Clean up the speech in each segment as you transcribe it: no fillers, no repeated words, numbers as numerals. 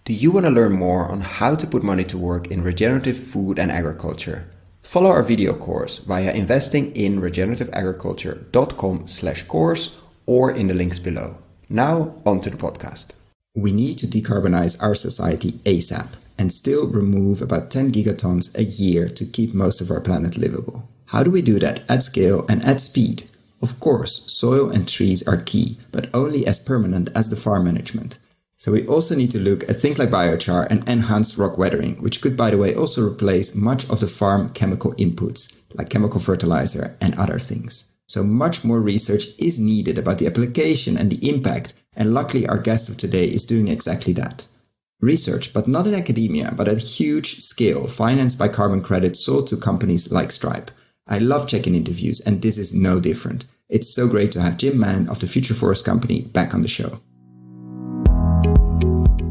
Do you want to learn more on how to put money to work in regenerative food and agriculture? Follow our video course via investinginregenerativeagriculture.com/course or in the links below. Now, on to the podcast. We need to decarbonise our society ASAP and still remove about 10 gigatons a year to keep most of our planet livable. How do we do that at scale and at speed? Of course, soil and trees are key, but only as permanent as the farm management. So we also need to look at things like biochar and enhanced rock weathering, which could, by the way, also replace much of the farm chemical inputs, like chemical fertiliser and other things. So much more research is needed about the application and the impact, and luckily our guest of today is doing exactly that. Research, but not in academia, but at a huge scale, financed by carbon credits sold to companies like Stripe. I love checking interviews, and this is no different. It's so great to have Jim Mann of the Future Forest Company back on the show.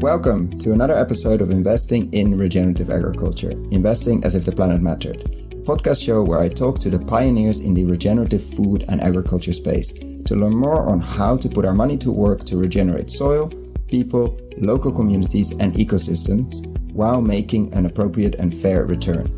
Welcome to another episode of Investing in Regenerative Agriculture, Investing as if the planet mattered, a podcast show where I talk to the pioneers in the regenerative food and agriculture space to learn more on how to put our money to work to regenerate soil, people, local communities and ecosystems while making an appropriate and fair return.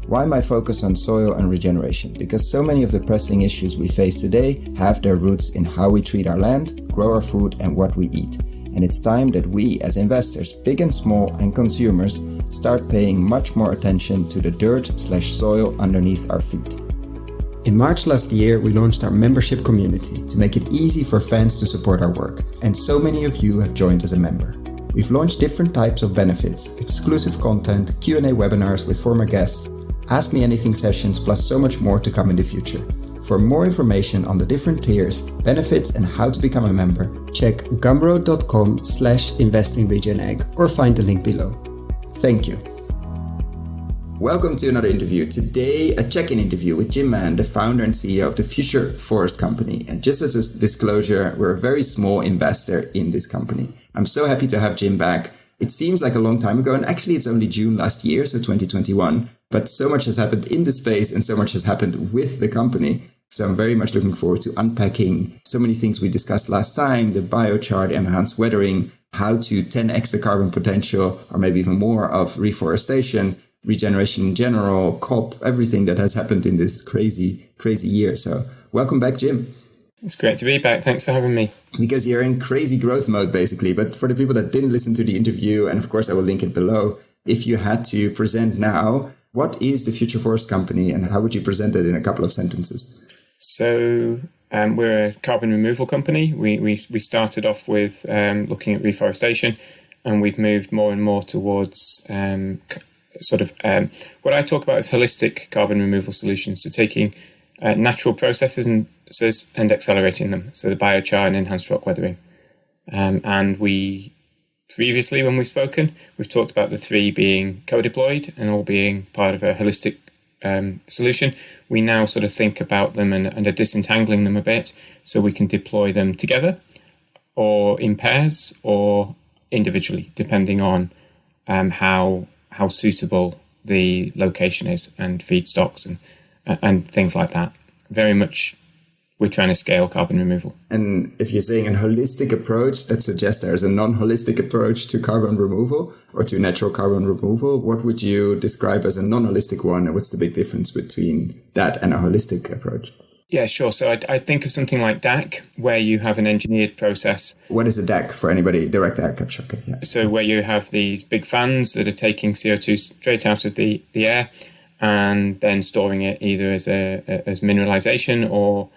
Why my focus on soil and regeneration? Because so many of the pressing issues we face today have their roots in how we treat our land, grow our food and what we eat. And it's time that we as investors, big and small, and consumers start paying much more attention to the dirt/soil underneath our feet. In March last year, we launched our membership community to make it easy for fans to support our work. And so many of you have joined as a member. We've launched different types of benefits, exclusive content, Q&A webinars with former guests, Ask Me Anything sessions, plus so much more to come in the future. For more information on the different tiers, benefits and how to become a member, check gumroad.com/investinregenag or find the link below. Thank you. Welcome to another interview. Today, a check-in interview with Jim Mann, the founder and CEO of the Future Forest Company. And just as a disclosure, we're a very small investor in this company. I'm so happy to have Jim back. It seems like a long time ago, and actually it's only June last year, so 2021. But so much has happened in the space and so much has happened with the company. So I'm very much looking forward to unpacking so many things we discussed last time, the biochar, the enhanced weathering, how to 10x the carbon potential, or maybe even more, of reforestation, regeneration in general, COP, everything that has happened in this crazy year. So welcome back, Jim. It's great to be back. Thanks for having me. Because you're in crazy growth mode, basically. But for the people that didn't listen to the interview, and of course I will link it below, if you had to present now, what is the Future Forest Company and how would you present it in a couple of sentences? So we're a carbon removal company. We started off with looking at reforestation, and we've moved more and more towards what I talk about as holistic carbon removal solutions. So taking natural processes and accelerating them. So the biochar and enhanced rock weathering. And we previously, when we've spoken, we've talked about the three being co-deployed and all being part of a holistic solution. We now sort of think about them and are disentangling them a bit so we can deploy them together or in pairs or individually, depending on how suitable the location is and feedstocks and things like that. Very much we're trying to scale carbon removal. And if you're saying a holistic approach, that suggests there's a non-holistic approach to carbon removal or to natural carbon removal. What would you describe as a non-holistic one? And what's the big difference between that and a holistic approach? Yeah, sure. So I think of something like DAC, where you have an engineered process. What is a DAC for anybody? Direct air capture. Okay, yeah. So where you have these big fans that are taking CO2 straight out of the air and then storing it either as mineralization or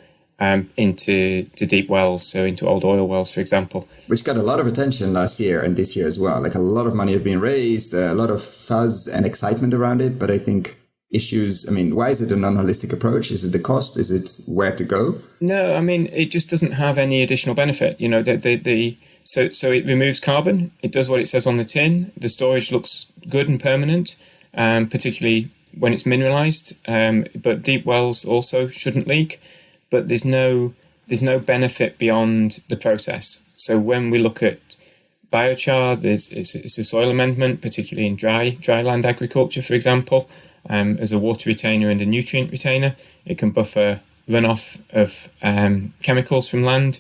into deep wells, so into old oil wells, for example. Which got a lot of attention last year and this year as well. Like a lot of money have been raised, a lot of fuzz and excitement around it. But I think why is it a non-holistic approach? Is it the cost? Is it where to go? No, it just doesn't have any additional benefit. So it removes carbon. It does what it says on the tin. The storage looks good and permanent, particularly when it's mineralized. But deep wells also shouldn't leak. But there's no benefit beyond the process. So when we look at biochar, it's a soil amendment, particularly in dry land agriculture, for example, as a water retainer and a nutrient retainer. It can buffer runoff of chemicals from land.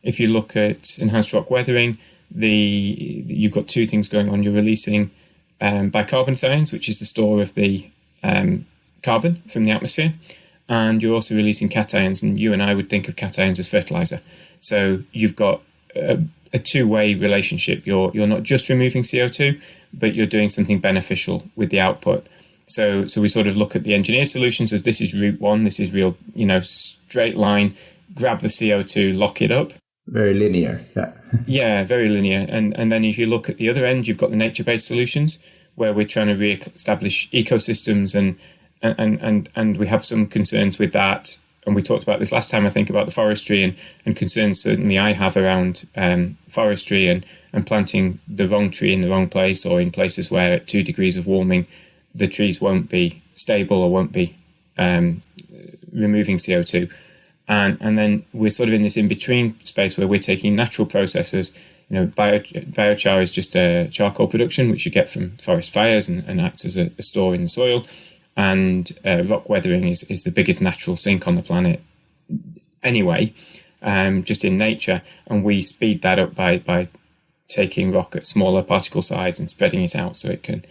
If you look at enhanced rock weathering, you've got two things going on. You're releasing bicarbonate ions, which is the store of the carbon from the atmosphere, and you're also releasing cations, and you and I would think of cations as fertiliser. So you've got a two-way relationship. You're not just removing CO2, but you're doing something beneficial with the output. So we sort of look at the engineered solutions as this is route one, this is real, straight line, grab the CO2, lock it up. Very linear, yeah. Yeah, very linear. And then if you look at the other end, you've got the nature-based solutions where we're trying to re-establish ecosystems and we have some concerns with that. And we talked about this last time, I think, about the forestry and concerns certainly I have around forestry and planting the wrong tree in the wrong place, or in places where at 2 degrees of warming, the trees won't be stable or won't be removing CO2. And then we're sort of in this in-between space where we're taking natural processes. Biochar is just a charcoal production, which you get from forest fires and acts as a store in the soil. And rock weathering is the biggest natural sink on the planet anyway, just in nature. And we speed that up by taking rock at smaller particle size and spreading it out so it can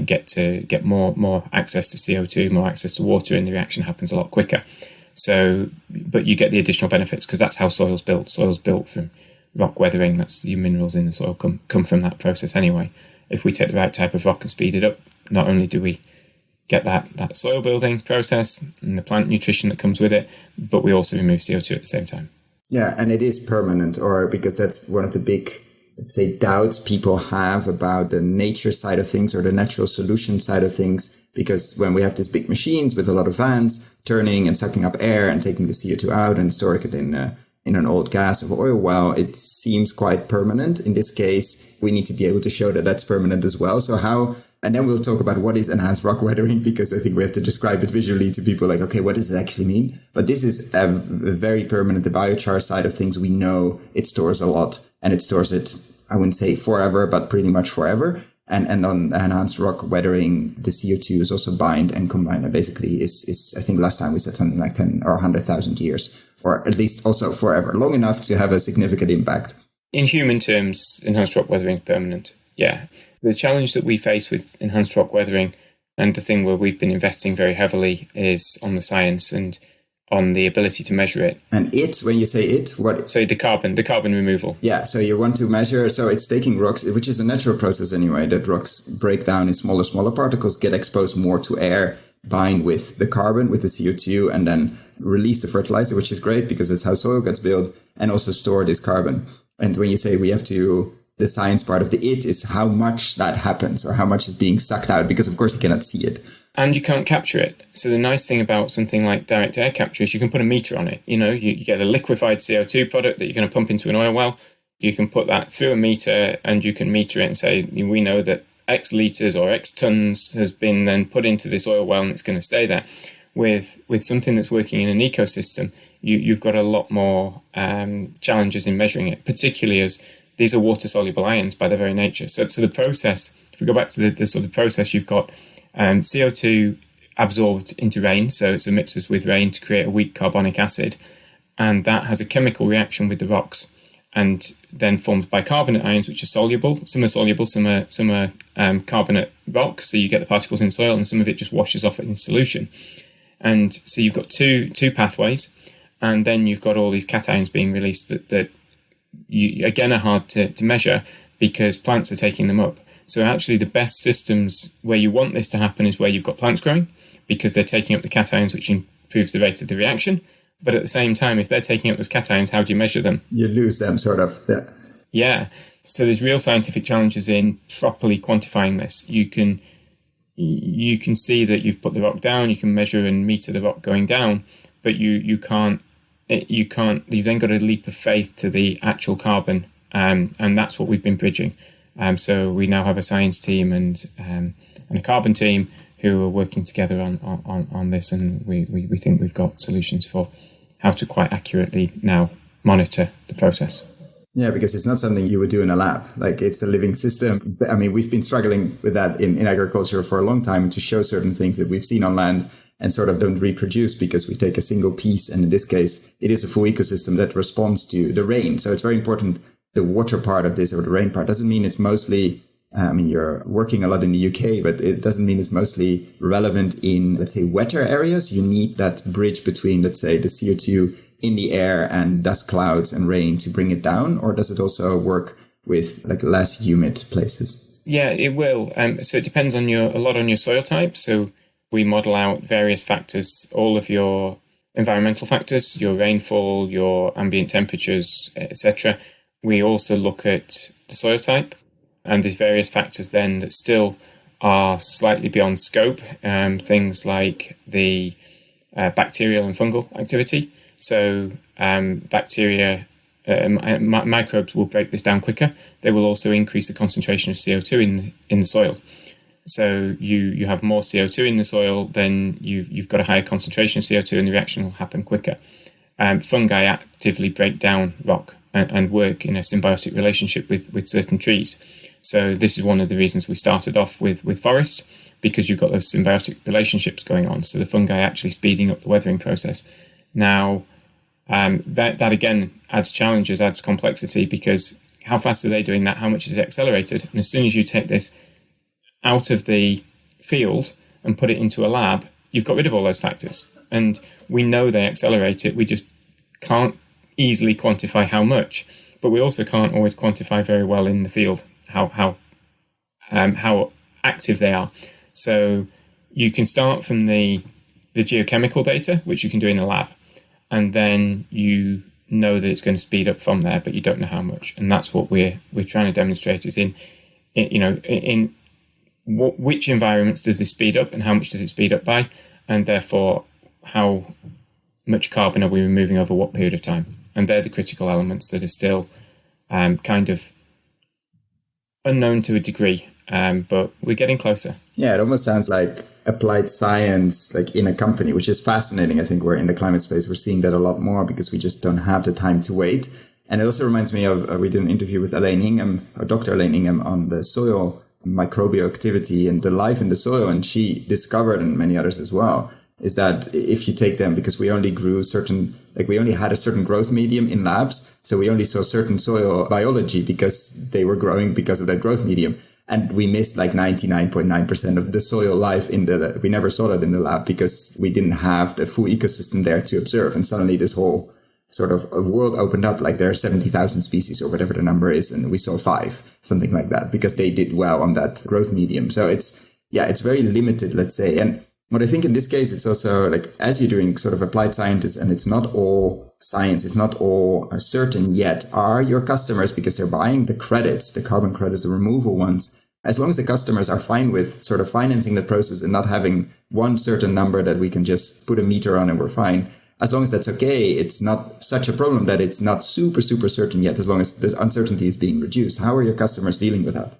get more access to CO2, more access to water, and the reaction happens a lot quicker. So, but you get the additional benefits because that's how soil's built. Soil's built from rock weathering. That's your minerals in the soil come from that process anyway. If we take the right type of rock and speed it up, not only do we get that soil building process and the plant nutrition that comes with it, but we also remove CO2 at the same time. Yeah, and it is permanent, or because that's one of the big, let's say, doubts people have about the nature side of things or the natural solution side of things. Because when we have these big machines with a lot of fans turning and sucking up air and taking the CO2 out and storing it in an old gas or oil well, it seems quite permanent. In this case, we need to be able to show that that's permanent as well. So how, and then we'll talk about what is enhanced rock weathering, because I think we have to describe it visually to people like, okay, what does it actually mean? But this is a very permanent. The biochar side of things, we know it stores a lot, and it stores it, I wouldn't say forever, but pretty much forever. And on enhanced rock weathering, the CO2 is also bind and combined. And basically is I think last time we said something like 10 or 100,000 years, or at least also forever, long enough to have a significant impact. In human terms, enhanced rock weathering is permanent. Yeah. The challenge that we face with enhanced rock weathering, and the thing where we've been investing very heavily, is on the science and on the ability to measure it. And when you say it, what? So the carbon removal. Yeah, so you want to measure, so it's taking rocks, which is a natural process anyway, that rocks break down in smaller particles, get exposed more to air, bind with the carbon, with the CO2, and then release the fertilizer, which is great because that's how soil gets built, and also store this carbon. And when you say we have to, the science part of the it is how much that happens or how much is being sucked out, because of course you cannot see it. And you can't capture it. So the nice thing about something like direct air capture is you can put a meter on it. You get a liquefied CO2 product that you're going to pump into an oil well. You can put that through a meter and you can meter it and say, we know that X litres or X tons has been then put into this oil well and it's going to stay there. With something that's working in an ecosystem, you've got a lot more challenges in measuring it, particularly as these are water-soluble ions by their very nature. So the process, if we go back to the sort of process, you've got CO2 absorbed into rain, so it mixes with rain to create a weak carbonic acid, and that has a chemical reaction with the rocks and then forms bicarbonate ions, which are soluble. Some are soluble, some are carbonate rock, so you get the particles in soil, and some of it just washes off in solution. And so you've got two pathways, and then you've got all these cations being released that you, again, are hard to measure because plants are taking them up. So actually the best systems where you want this to happen is where you've got plants growing, because they're taking up the cations, which improves the rate of the reaction. But at the same time, if they're taking up those cations, how do you measure them? You lose them, sort of. Yeah. Yeah. So there's real scientific challenges in properly quantifying this. You can see that you've put the rock down, you can measure and meter the rock going down, but you can't. You've then got a leap of faith to the actual carbon, and that's what we've been bridging. So we now have a science team and a carbon team who are working together on this, and we think we've got solutions for how to quite accurately now monitor the process. Yeah, because it's not something you would do in a lab. Like, it's a living system. I mean, we've been struggling with that in agriculture for a long time, to show certain things that we've seen on land and sort of don't reproduce, because we take a single piece. And in this case, it is a full ecosystem that responds to the rain. So it's very important the water part of this or the rain part doesn't mean it's mostly, you're working a lot in the UK, but it doesn't mean it's mostly relevant in, let's say, wetter areas. You need that bridge between, let's say, the CO2 in the air and dust clouds and rain to bring it down? Or does it also work with like less humid places? Yeah, it will. So it depends on a lot on your soil type. So we model out various factors, all of your environmental factors, your rainfall, your ambient temperatures, etc. We also look at the soil type, and there's various factors then that still are slightly beyond scope, things like the bacterial and fungal activity. So bacteria, microbes will break this down quicker. They will also increase the concentration of CO2 in the soil. So you have more CO2 in the soil, then you've got a higher concentration of CO2 and the reaction will happen quicker. Fungi actively break down rock and work in a symbiotic relationship with certain trees. So this is one of the reasons we started off with forest, because you've got those symbiotic relationships going on. So the fungi actually speeding up the weathering process. Now, that again adds challenges, adds complexity, because how fast are they doing that? How much is it accelerated? And as soon as you take this out of the field and put it into a lab, you've got rid of all those factors. And we know they accelerate it. We just can't easily quantify how much, but we also can't always quantify very well in the field how active they are. So you can start from the geochemical data, which you can do in a lab, and then you know that it's going to speed up from there, but you don't know how much. And that's what we're trying to demonstrate is in which environments does this speed up and how much does it speed up by, and therefore how much carbon are we removing over what period of time. And they're the critical elements that are still kind of unknown to a degree, but we're getting closer. Yeah, it almost sounds like applied science, like in a company, which is fascinating. I think we're in the climate space, we're seeing that a lot more because we just don't have the time to wait. And it also reminds me of, we did an interview with Elaine Ingham, or Dr. Elaine Ingham, on the soil microbial activity and the life in the soil. And she discovered, and many others as well, is that if you take them, because we only grew we only had a certain growth medium in labs. So we only saw certain soil biology because they were growing because of that growth medium. And we missed like 99.9% of the soil life we never saw that in the lab because we didn't have the full ecosystem there to observe. And suddenly this whole sort of a world opened up, like there are 70,000 species or whatever the number is. And we saw 5, something like that, because they did well on that growth medium. So it's very limited, let's say. And what I think in this case, it's also like, as you're doing sort of applied scientists, and it's not all science, it's not all certain yet, are your customers, because they're buying the credits, the carbon credits, the removal ones, as long as the customers are fine with sort of financing the process and not having one certain number that we can just put a meter on and we're fine, as long as that's okay, it's not such a problem that it's not super, super certain yet, as long as the uncertainty is being reduced. How are your customers dealing with that?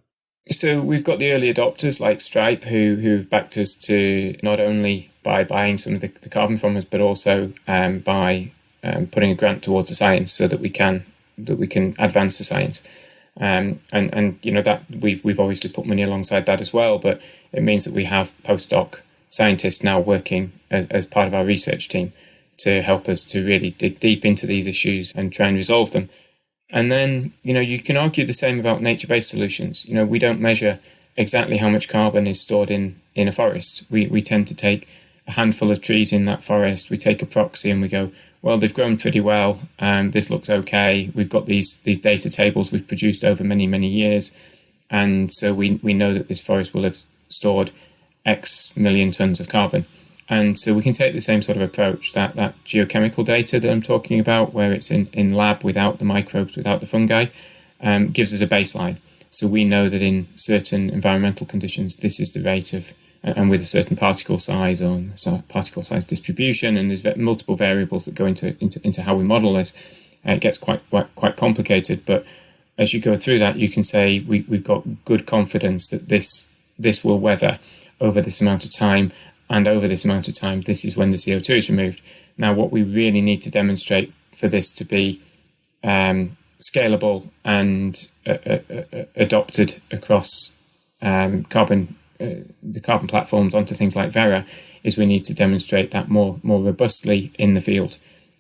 So we've got the early adopters like Stripe who've backed us to not only by buying some of the carbon from us, but also by putting a grant towards the science so that we can advance the science. And that we've obviously put money alongside that as well, but it means that we have postdoc scientists now working as part of our research team to help us to really dig deep into these issues and try and resolve them. And then, you can argue the same about nature-based solutions. We don't measure exactly how much carbon is stored in a forest. We tend to take a handful of trees in that forest. We take a proxy and we go, well, they've grown pretty well. This looks okay. We've got these data tables we've produced over many, many years. And so we know that this forest will have stored X million tons of carbon. And so we can take the same sort of approach, that geochemical data that I'm talking about, where it's in lab without the microbes, without the fungi, gives us a baseline. So we know that in certain environmental conditions, this is the rate of, and with a certain particle size or particle size distribution, and there's multiple variables that go into how we model this. It gets quite complicated, but as you go through that, you can say we've got good confidence that this will weather over this amount of time. And over this amount of time, this is when the CO2 is removed. Now, what we really need to demonstrate for this to be scalable and adopted across the carbon platforms onto things like Vera is we need to demonstrate that more robustly in the field,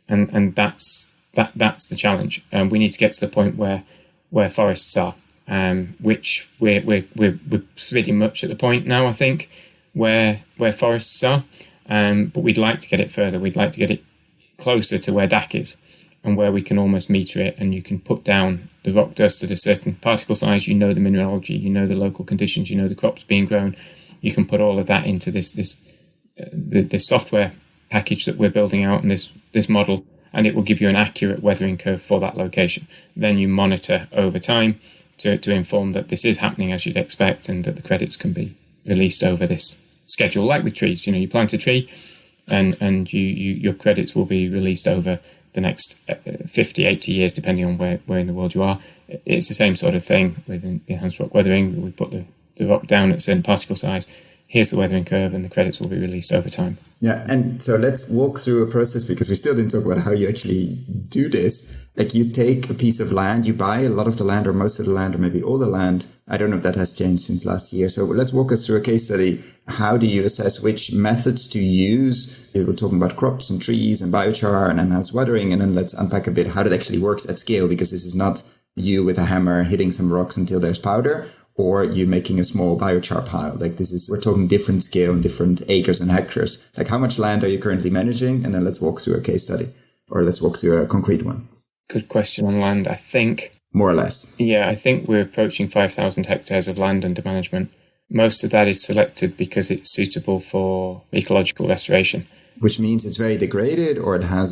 and that's the challenge. We need to get to the point where forests are, which we're pretty much at the point now, I think, where forests are. But we'd like to get it further. We'd like to get it closer to where DAC is, and where we can almost meter it, and you can put down the rock dust at a certain particle size. You know the mineralogy, you know the local conditions, you know the crops being grown. You can put all of that into this software package that we're building out in this model, and it will give you an accurate weathering curve for that location. Then you monitor over time to inform that this is happening as you'd expect, and that the credits can be released over this schedule, like with trees. You plant a tree, and your credits will be released over the next 50, 80 years, depending on where in the world you are. It's the same sort of thing with enhanced rock weathering. We put the rock down at a certain particle size. Here's the weathering curve, and the credits will be released over time. Yeah, and so let's walk through a process, because we still didn't talk about how you actually do this. Like, you take a piece of land, you buy a lot of the land or most of the land or maybe all the land. I don't know if that has changed since last year. So let's walk us through a case study. How do you assess which methods to use? We were talking about crops and trees and biochar and enhanced weathering, and then let's unpack a bit how it actually works at scale, because this is not you with a hammer hitting some rocks until there's powder, or you making a small biochar pile. Like, we're talking different scale and different acres and hectares. Like, how much land are you currently managing? And then let's walk through a case study, or let's walk through a concrete one. Good question on land. I think, more or less. Yeah, I think we're approaching 5,000 hectares of land under management. Most of that is selected because it's suitable for ecological restoration. Which means it's very degraded, or it has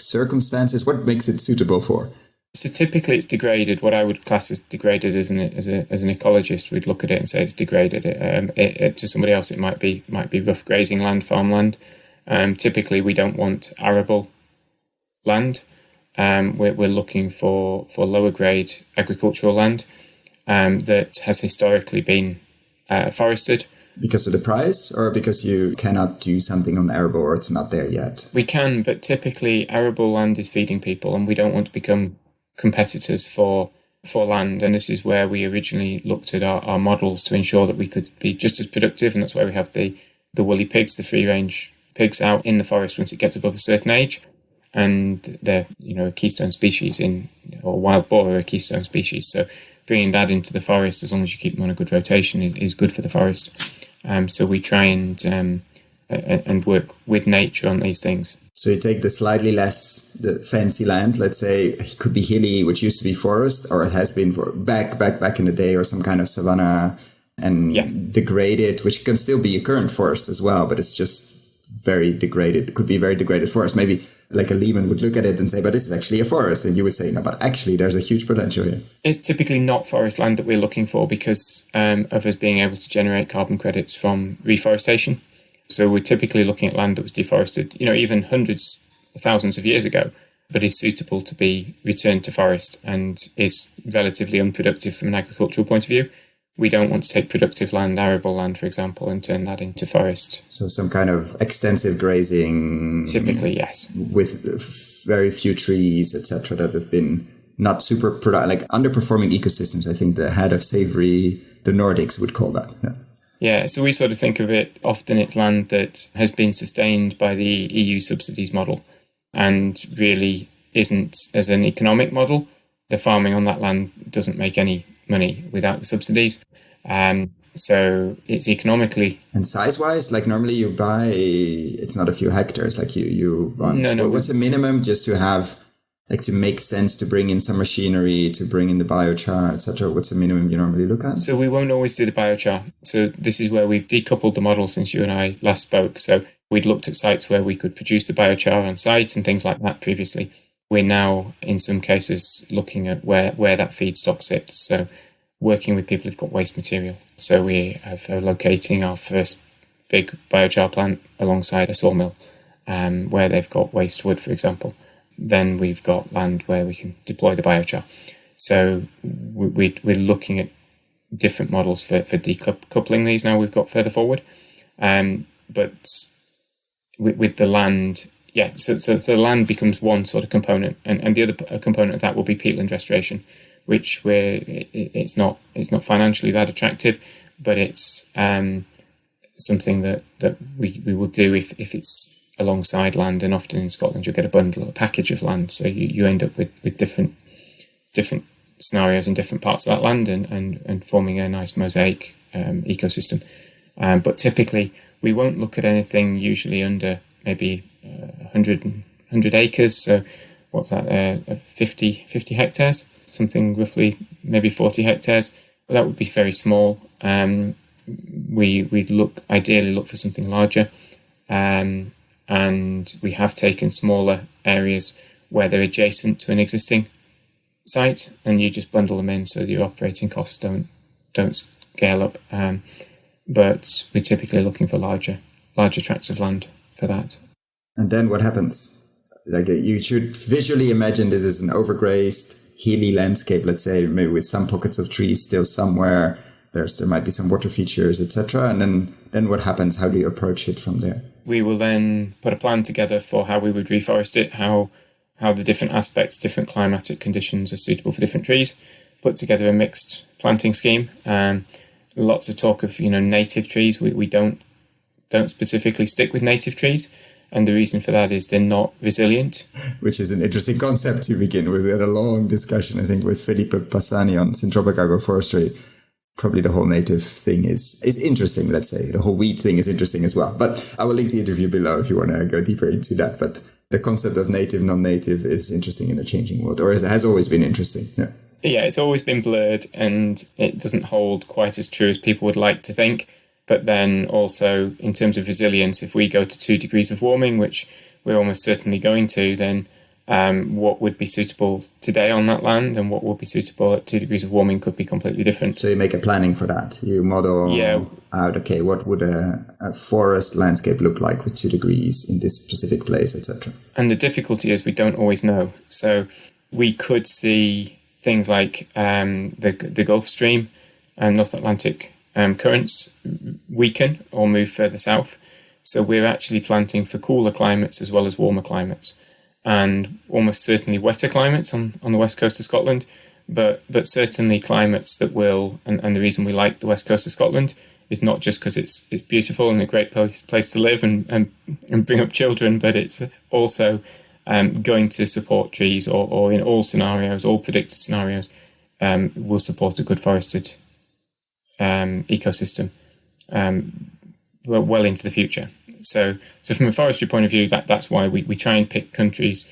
circumstances. What makes it suitable for? So typically it's degraded. What I would class as degraded as an ecologist, we'd look at it and say it's degraded. To somebody else, it might be rough grazing land, farmland. Typically, we don't want arable land. We're looking for lower grade agricultural land that has historically been forested. Because of the price, or because you cannot do something on arable, or it's not there yet? We can, but typically arable land is feeding people, and we don't want to become competitors for land. And this is where we originally looked at our models to ensure that we could be just as productive, and that's why we have the woolly pigs, the free range pigs, out in the forest once it gets above a certain age. And they're a keystone species or wild boar are a keystone species. So bringing that into the forest, as long as you keep them on a good rotation, is good for the forest. So we try and work with nature on these things. So you take the fancy land, let's say it could be hilly, which used to be forest, or it has been for back in the day, or some kind of savanna, and degrade it, which can still be a current forest as well, but it's just very degraded. It could be very degraded forest. Maybe like a Lehman would look at it and say, but this is actually a forest. And you would say, no, but actually there's a huge potential here. It's typically not forest land that we're looking for because of us being able to generate carbon credits from reforestation. So we're typically looking at land that was deforested, even hundreds of thousands of years ago, but is suitable to be returned to forest and is relatively unproductive from an agricultural point of view. We don't want to take productive land, arable land, for example, and turn that into forest. So some kind of extensive grazing. Typically, yes. With very few trees, etc., that have been not super productive, underperforming ecosystems. I think the head of Savory, the Nordics would call that. Yeah, so we sort of think of it, often it's land that has been sustained by the EU subsidies model and really isn't as an economic model. The farming on that land doesn't make any money without the subsidies. So it's economically... And size-wise, normally you buy, it's not a few hectares, you want... No. What's the minimum just to have, to make sense to bring in some machinery, to bring in the biochar, etc.? What's the minimum you normally look at? So we won't always do the biochar. So this is where we've decoupled the model since you and I last spoke. So we'd looked at sites where we could produce the biochar on site and things like that previously. We're now, in some cases, looking at where that feedstock sits. So working with people who've got waste material. So we are locating our first big biochar plant alongside a sawmill where they've got waste wood, for example. Then we've got land where we can deploy the biochar. So we're looking at different models for decoupling these now we've got further forward. But with the land... Yeah, so the land becomes one sort of component, and the other component of that will be peatland restoration, which it's not financially that attractive, but it's something that we will do if it's alongside land. And often in Scotland you'll get a bundle or a package of land, so you end up with different different scenarios in different parts of that land and forming a nice mosaic ecosystem. But typically, we won't look at anything usually under maybe 100 acres. So what's that, 50 hectares, something roughly maybe 40 hectares. But that would be very small. We'd ideally look for something larger. And we have taken smaller areas where they're adjacent to an existing site, and you just bundle them in so your operating costs don't scale up. But we're typically looking for larger tracts of land for that. And then what happens? Like, you should visually imagine this is an overgrazed, hilly landscape, let's say, maybe with some pockets of trees still somewhere. There might be some water features, etc. And then what happens? How do you approach it from there? We will then put a plan together for how we would reforest it, how the different aspects, different climatic conditions are suitable for different trees. Put together a mixed planting scheme. Lots of talk of native trees. We don't specifically stick with native trees, and the reason for that is they're not resilient. Which is an interesting concept to begin with. We had a long discussion, I think, with Felipe Passani on syntropic agroforestry. Probably the whole native thing is interesting, let's say. The whole wheat thing is interesting as well. But I will link the interview below if you want to go deeper into that. But the concept of native, non-native is interesting in a changing world, or it has always been interesting. Yeah, it's always been blurred, and it doesn't hold quite as true as people would like to think. But then also, in terms of resilience, if we go to 2 degrees of warming, which we're almost certainly going to, then what would be suitable today on that land and what would be suitable at 2 degrees of warming could be completely different. So you make a planning for that. You model out, okay, what would a forest landscape look like with 2 degrees in this specific place, etc. And the difficulty is we don't always know. So we could see things like the Gulf Stream and North Atlantic currents weaken or move further south. So we're actually planting for cooler climates as well as warmer climates, and almost certainly wetter climates on the west coast of Scotland, but certainly climates that will, and the reason we like the west coast of Scotland is not just because it's beautiful and a great place to live and bring up children, but it's also going to support trees, or in all scenarios, all predicted scenarios, will support a good forested ecosystem well into the future. So from a forestry point of view, that's why we try and pick countries,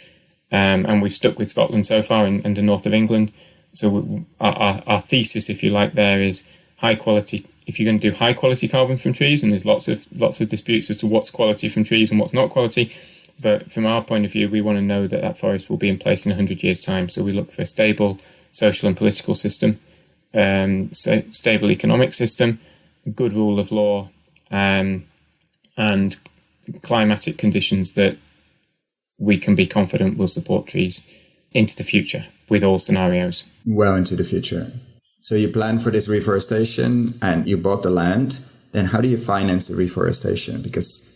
and we've stuck with Scotland so far and the north of England. So our thesis, if you like, there is high quality. If you're going to do high quality carbon from trees, and there's lots of disputes as to what's quality from trees and what's not quality, but from our point of view, we want to know that forest will be in place in 100 years' time. So we look for a stable social and political system, stable economic system, good rule of law, and climatic conditions that we can be confident will support trees into the future with all scenarios. Well into the future. So you plan for this reforestation and you bought the land. Then how do you finance the reforestation? Because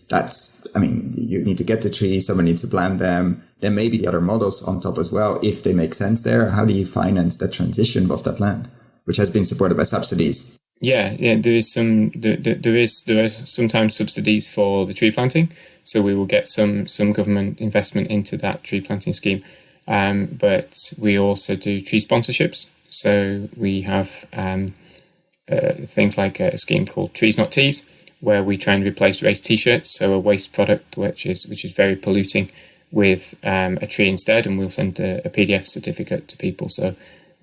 you need to get the trees, someone needs to plant them. There may be other models on top as well, if they make sense there. How do you finance the transition of that land, which has been supported by subsidies? Yeah, there is sometimes subsidies for the tree planting, so we will get some government investment into that tree planting scheme. But we also do tree sponsorships. So we have things like a scheme called Trees Not Teas, where we try and replace race T-shirts, so a waste product which is very polluting, with a tree instead, and we'll send a PDF certificate to people, so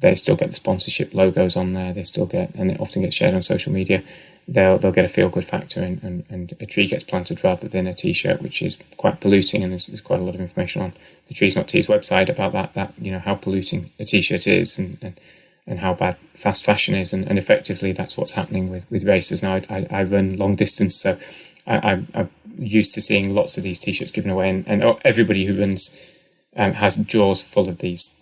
they still get the sponsorship logos on there. They still get, and it often gets shared on social media. They'll get a feel-good factor, and a tree gets planted rather than a T-shirt, which is quite polluting. And there's quite a lot of information on the Trees Not Teas website about that how polluting a T-shirt is, and how bad fast fashion is, and effectively that's what's happening with races now. I run long distance, so I'm used to seeing lots of these T-shirts given away, and everybody who runs has drawers full of these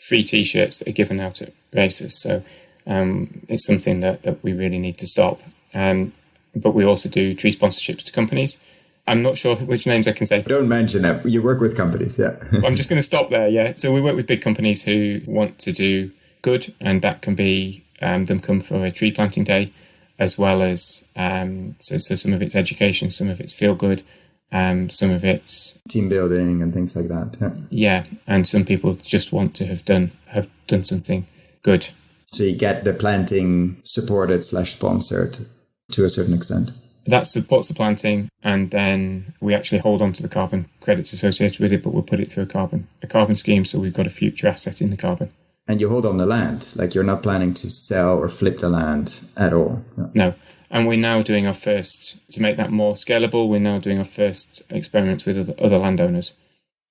free T-shirts that are given out at races. So it's something that we really need to stop. But we also do tree sponsorships to companies. I'm not sure which names I can say. Don't mention that. You work with companies, yeah. I'm just going to stop there, yeah. So we work with big companies who want to do good, and that can be them come for a tree planting day, as well as so some of it's education, some of it's feel good, Some of it's team building and things like that. Yeah, and some people just want to have done something good. So you get the planting supported / sponsored to a certain extent. That supports the planting, and then we actually hold on to the carbon credits associated with it, but we'll put it through a carbon scheme, so we've got a future asset in the carbon. And you hold on the land, like you're not planning to sell or flip the land at all. No. And we're now doing our first, to make that more scalable, we're now doing our first experiments with other landowners.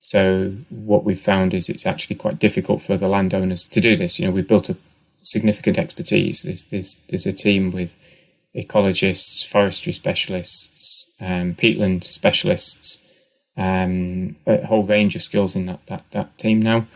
So what we've found is it's actually quite difficult for other landowners to do this. We've built a significant expertise. There's a team with ecologists, forestry specialists, peatland specialists, a whole range of skills in that team now.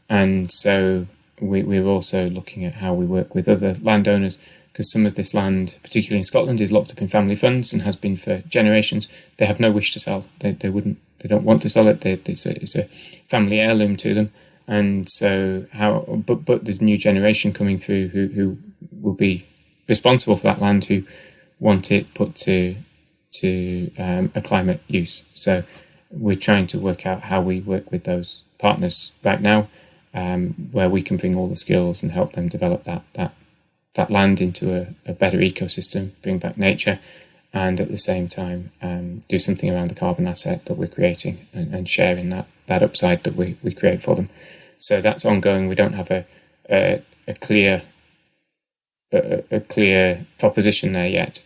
And so we're also looking at how we work with other landowners, because some of this land, particularly in Scotland, is locked up in family funds and has been for generations. They have no wish to sell. They don't want to sell it. It's a family heirloom to them. And so but there's a new generation coming through who will be responsible for that land, who want it put to a climate use. So we're trying to work out how we work with those partners right now, where we can bring all the skills and help them develop that land into a better ecosystem, bring back nature, and at the same time do something around the carbon asset that we're creating and sharing that upside that we create for them. So that's ongoing. We don't have a clear proposition there yet,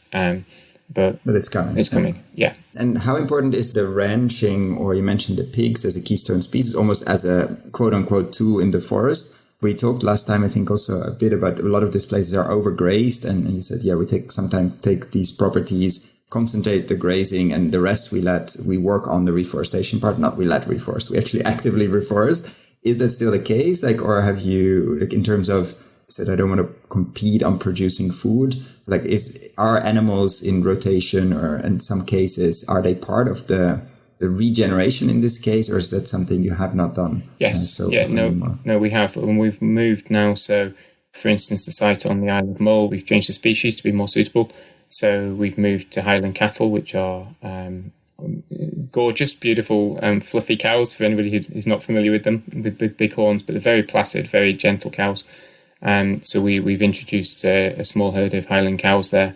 but it's coming. It's coming, yeah. And how important is the ranching, or you mentioned the pigs as a keystone species, almost as a quote-unquote tool in the forest? We talked last time, I think, also a bit about a lot of these places are overgrazed, and you said, we sometimes take these properties, concentrate the grazing, and the rest we work on the reforestation part. Not we let reforest, we actually actively reforest. Is that still the case? Or have you, in terms of, said I don't want to compete on producing food, are animals in rotation, or in some cases, are they part of the regeneration in this case, or is that something you have not done? Yes. No, we have. And we've moved now. So, for instance, the site on the Isle of Mull, we've changed the species to be more suitable. So we've moved to Highland cattle, which are gorgeous, beautiful, fluffy cows, for anybody who's not familiar with them, with big horns, but they're very placid, very gentle cows. So we've introduced a small herd of Highland cows there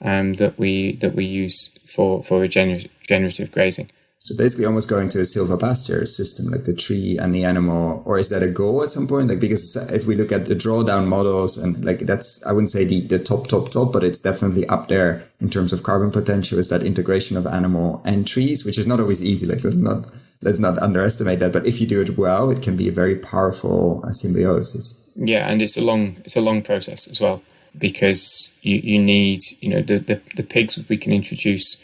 that we use for regenerative grazing. So basically almost going to a silvopasture system, like the tree and the animal, or is that a goal at some point? Because if we look at the drawdown models, and that's, I wouldn't say the top, but it's definitely up there in terms of carbon potential, is that integration of animal and trees, which is not always easy. Let's not underestimate that. But if you do it well, it can be a very powerful symbiosis. Yeah, and it's a long process as well, because you need, the pigs we can introduce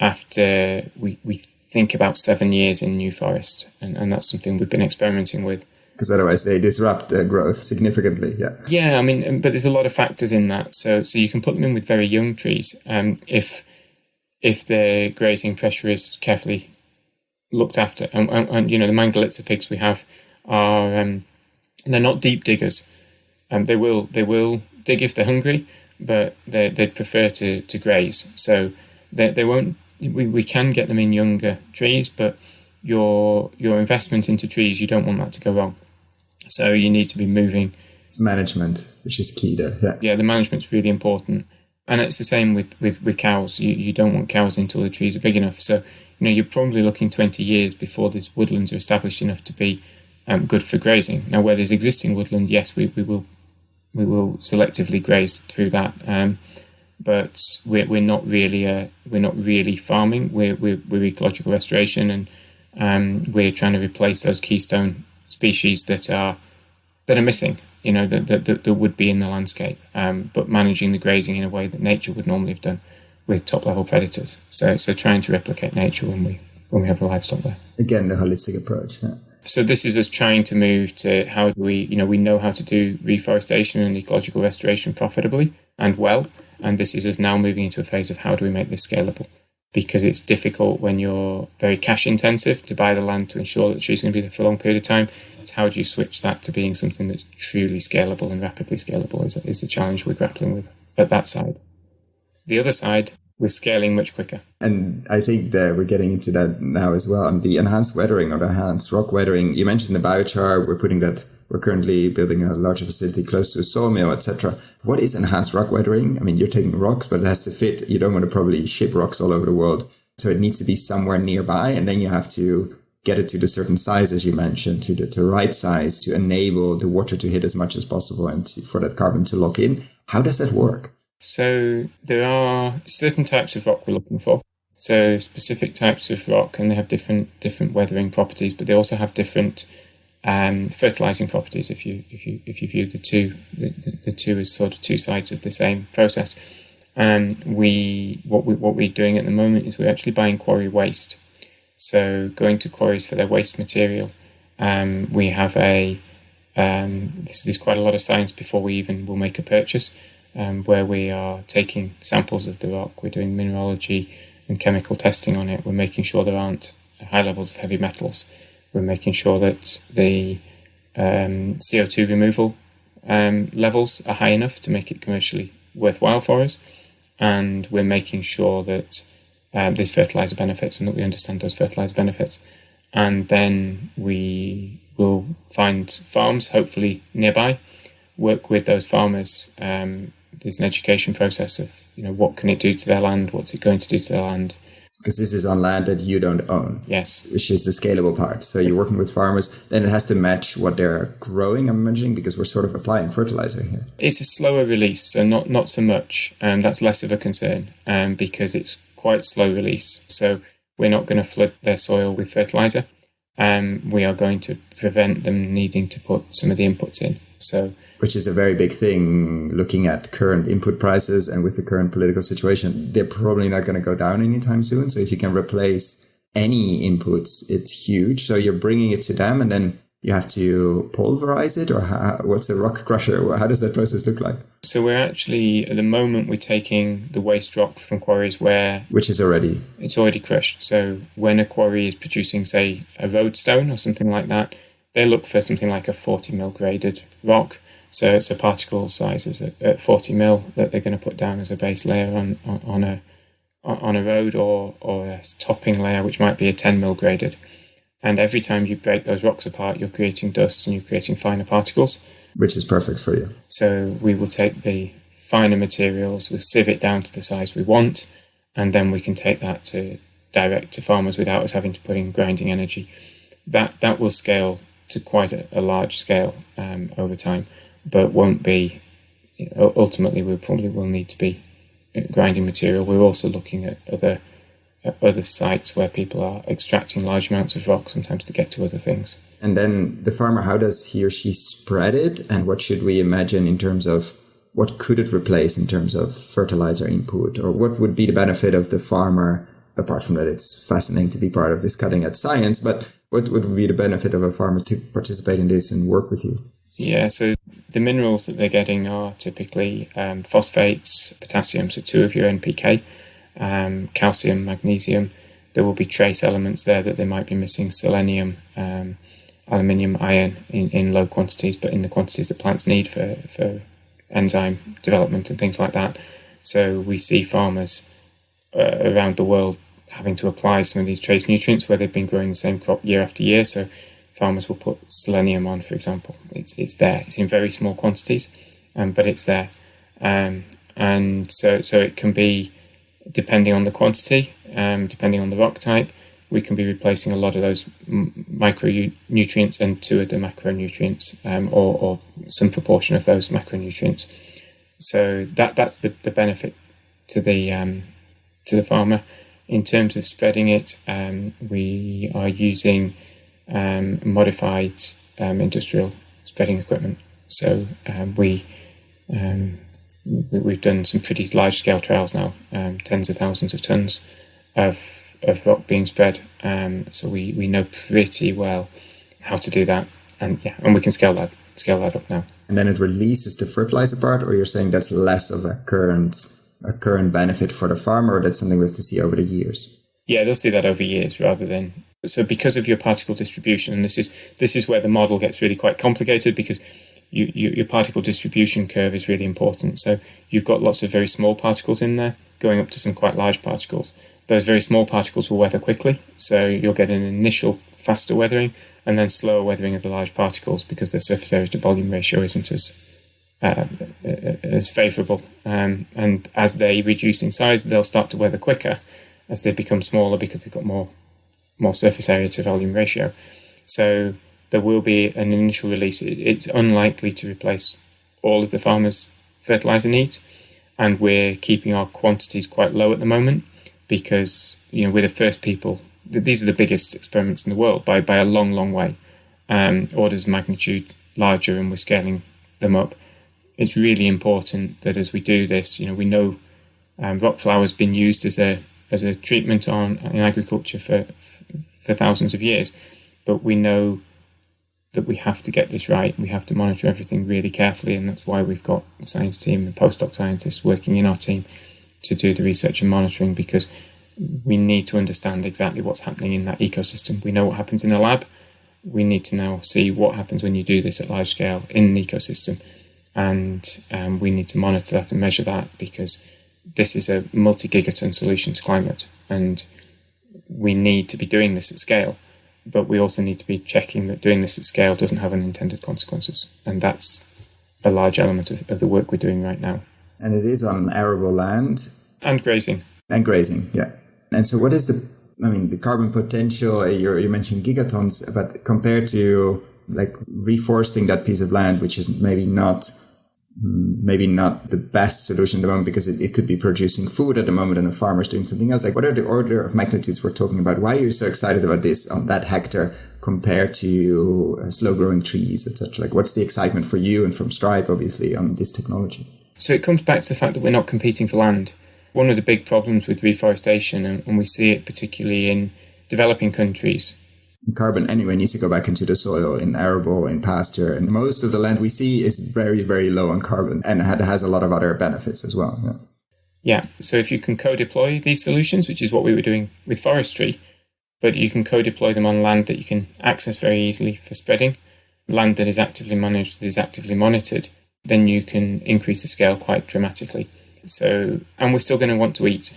after we think about 7 years in new forest, and that's something we've been experimenting with. Because otherwise they disrupt growth significantly. Yeah, I mean, but there's a lot of factors in that. So you can put them in with very young trees, if the grazing pressure is carefully looked after. And the Mangalitsa pigs we have are they're not deep diggers. They will dig if they're hungry, but they'd prefer to graze. So they won't. We can get them in younger trees, but your investment into trees, you don't want that to go wrong. So you need to be moving. It's management, which is key there. Yeah, the management's really important. And it's the same with cows. You don't want cows until the trees are big enough. So, you're probably looking 20 years before these woodlands are established enough to be good for grazing. Now, where there's existing woodland, yes, we will selectively graze through that. But we're not really farming. We're ecological restoration, and we're trying to replace those keystone species that are missing. That would be in the landscape. But managing the grazing in a way that nature would normally have done with top level predators. So trying to replicate nature when we have the livestock there. Again, the holistic approach. Yeah. So this is us trying to move to how do we know how to do reforestation and ecological restoration profitably and well. And this is us now moving into a phase of how do we make this scalable? Because it's difficult when you're very cash intensive to buy the land to ensure that the tree's going to be there for a long period of time. It's how do you switch that to being something that's truly scalable and rapidly scalable is the challenge we're grappling with at that side. The other side, we're scaling much quicker. And I think that we're getting into that now as well. On the enhanced weathering or the enhanced rock weathering, you mentioned the biochar. We're currently building a larger facility close to a sawmill, etc. What is enhanced rock weathering? I mean, you're taking rocks, but it has to fit. You don't want to probably ship rocks all over the world. So it needs to be somewhere nearby. And then you have to get it to the certain size, as you mentioned, to the right size to enable the water to hit as much as possible and for that carbon to lock in. How does that work? So there are certain types of rock we're looking for. So specific types of rock, and they have different weathering properties, but they also have different fertilizing properties. If you view the two as sort of two sides of the same process. What we're doing at the moment is we're actually buying quarry waste. So going to quarries for their waste material. We have there's quite a lot of science before we even will make a purchase, where we are taking samples of the rock. We're doing mineralogy and chemical testing on it. We're making sure there aren't high levels of heavy metals. We're making sure that the CO2 removal levels are high enough to make it commercially worthwhile for us. And we're making sure that there's fertiliser benefits and that we understand those fertiliser benefits. And then we will find farms, hopefully nearby, work with those farmers. There's an education process of, what can it do to their land? What's it going to do to their land? Because this is on land that you don't own. Yes. Which is the scalable part. So you're working with farmers, then it has to match what they're growing, I'm imagining, because we're sort of applying fertilizer here. It's a slower release, so not so much. And that's less of a concern because it's quite slow release. So we're not going to flood their soil with fertilizer. We are going to prevent them needing to put some of the inputs in. Which is a very big thing, looking at current input prices and with the current political situation, they're probably not going to go down anytime soon. So if you can replace any inputs, it's huge. So you're bringing it to them and then you have to pulverize it, or what's a rock crusher? How does that process look like? So we're actually, at the moment, we're taking the waste rock from quarries which is already? It's already crushed. So when a quarry is producing, say, a roadstone or something like that, they look for something like a 40 mil graded rock. So it's a particle size is at 40 mil that they're going to put down as a base layer on a road, or a topping layer, which might be a 10 mil graded. And every time you break those rocks apart, you're creating dust and you're creating finer particles. Which is perfect for you. So we will take the finer materials, we'll sieve it down to the size we want, and then we can take that direct to farmers without us having to put in grinding energy. That will scale to quite a large scale over time, but won't be, ultimately we probably will need to be grinding material. We're also looking at other sites where people are extracting large amounts of rock sometimes to get to other things. And then the farmer, how does he or she spread it? And what should we imagine in terms of what could it replace in terms of fertilizer input? Or what would be the benefit of the farmer, apart from that it's fascinating to be part of this cutting edge science, but what would be the benefit of a farmer to participate in this and work with you? Yeah, so the minerals that they're getting are typically phosphates, potassium, so 2 of your NPK, calcium, magnesium. There will be trace elements there that they might be missing, selenium, aluminium, iron in low quantities, but in the quantities that plants need for enzyme development and things like that. So we see farmers around the world having to apply some of these trace nutrients where they've been growing the same crop year after year. So farmers will put selenium on, for example. It's there. It's in very small quantities, but it's there. And so it can be, depending on the quantity, depending on the rock type, we can be replacing a lot of those micronutrients and 2 of the macronutrients, or some proportion of those macronutrients. So that's the benefit to the farmer. In terms of spreading it, we are using modified industrial spreading equipment. So we've done some pretty large scale trials now, tens of thousands of tons of rock being spread. So we know pretty well how to do that, and we can scale that up now. And then it releases the fertilizer part, or you're saying that's less of a current benefit for the farmer, or that's something we have to see over the years? Yeah, they'll see that over years rather than. So because of your particle distribution, and this is where the model gets really quite complicated, because your particle distribution curve is really important. So you've got lots of very small particles in there, going up to some quite large particles. Those very small particles will weather quickly, so you'll get an initial faster weathering and then slower weathering of the large particles because their surface area to volume ratio isn't as favourable. And as they reduce in size, they'll start to weather quicker as they become smaller because they've got more surface area to volume ratio. So there will be an initial release. It's unlikely to replace all of the farmers' fertiliser needs, and we're keeping our quantities quite low at the moment because, we're the first people. These are the biggest experiments in the world by a long, long way, orders of magnitude larger, and we're scaling them up. It's really important that as we do this, we know rock flour has been used as a treatment in agriculture for thousands of years, but we know that we have to get this right. We have to monitor everything really carefully, and that's why we've got the science team and postdoc scientists working in our team to do the research and monitoring, because we need to understand exactly what's happening in that ecosystem. We know what happens in a lab. We need to now see what happens when you do this at large scale in an ecosystem, and we need to monitor that and measure that, because this is a multi-gigaton solution to climate, and we need to be doing this at scale. But we also need to be checking that doing this at scale doesn't have unintended consequences. And that's a large element of the work we're doing right now. And it is on arable land. And grazing. And grazing, yeah. And so what is the carbon potential? You mentioned gigatons, but compared to like reforesting that piece of land, which is maybe not the best solution at the moment because it could be producing food at the moment and a farmer's doing something else. Like, what are the order of magnitudes we're talking about? Why are you so excited about this on that hectare compared to slow growing trees, etc.? Like, what's the excitement for you and from Stripe, obviously, on this technology? So it comes back to the fact that we're not competing for land. One of the big problems with reforestation, and we see it particularly in developing countries, carbon anyway needs to go back into the soil in arable, in pasture, and most of the land we see is very, very low on carbon and has a lot of other benefits as well. Yeah. So if you can co-deploy these solutions, which is what we were doing with forestry, but you can co-deploy them on land that you can access very easily for spreading, land that is actively managed, that is actively monitored, then you can increase the scale quite dramatically. So, and we're still going to want to eat.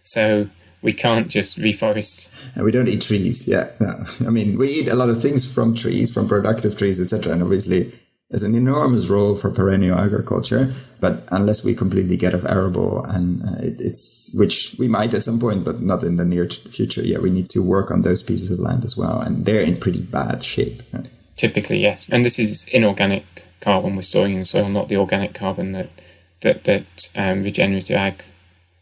So we can't just reforest. And we don't eat trees. Yeah. No. I mean, we eat a lot of things from trees, from productive trees, etc. And obviously there's an enormous role for perennial agriculture. But unless we completely get off arable, and which we might at some point, but not in the near future. Yeah, we need to work on those pieces of land as well. And they're in pretty bad shape. Right? Typically, yes. And this is inorganic carbon we're storing in the soil, not the organic carbon that regenerative ag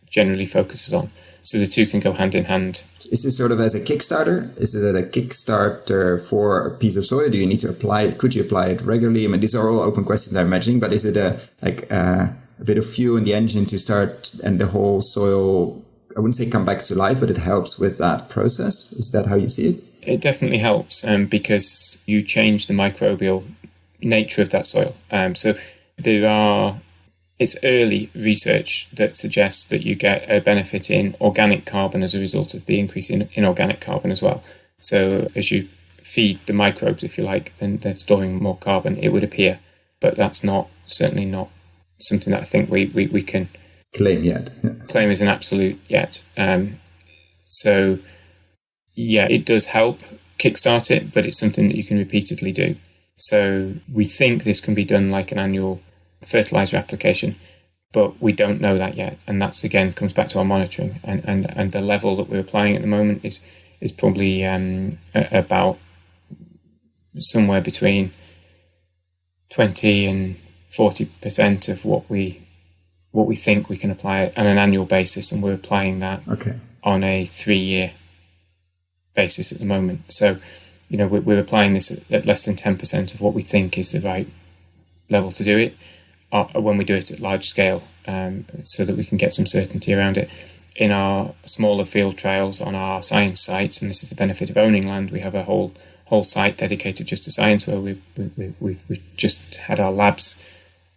generally focuses on. So the two can go hand in hand. Is this sort of as a Kickstarter? Is it a Kickstarter for a piece of soil? Do you need to apply it? Could you apply it regularly? I mean, these are all open questions I'm imagining, but is it a bit of fuel in the engine to start and the whole soil, I wouldn't say come back to life, but it helps with that process? Is that how you see it? It definitely helps because you change the microbial nature of that soil. So it's early research that suggests that you get a benefit in organic carbon as a result of the increase in inorganic carbon as well. So as you feed the microbes, if you like, and they're storing more carbon, it would appear. But that's certainly not something that I think we can claim yet. Claim as an absolute yet. So yeah, it does help kickstart it, but it's something that you can repeatedly do. So we think this can be done like an annual fertiliser application, but we don't know that yet. And that's, again, comes back to our monitoring. And the level that we're applying at the moment is probably about somewhere between 20 and 40% of what we think we can apply on an annual basis. And we're applying that on a 3-year basis at the moment. So, we're applying this at less than 10% of what we think is the right level to do it when we do it at large scale, so that we can get some certainty around it. In our smaller field trials on our science sites, and this is the benefit of owning land, we have a whole site dedicated just to science, where we've just had our labs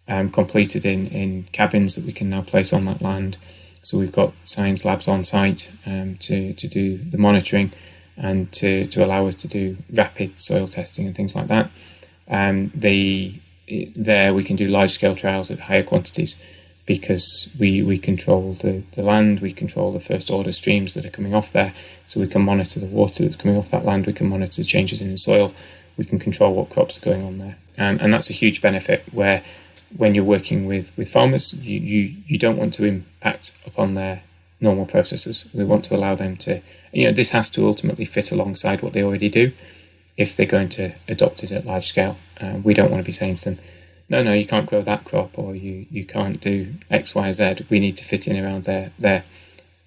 completed in cabins that we can now place on that land. So we've got science labs on site to do the monitoring and to allow us to do rapid soil testing and things like that. There we can do large-scale trials at higher quantities. because we control the land, we control the first order streams that are coming off there, so we can monitor the water that's coming off that land, we can monitor changes in the soil, we can control what crops are going on there. And that's a huge benefit, where when you're working with farmers, you don't want to impact upon their normal processes. We want to allow them to, this has to ultimately fit alongside what they already do if they're going to adopt it at large scale. We don't want to be saying to them, no, you can't grow that crop, or you can't do X, Y, Z. We need to fit in around their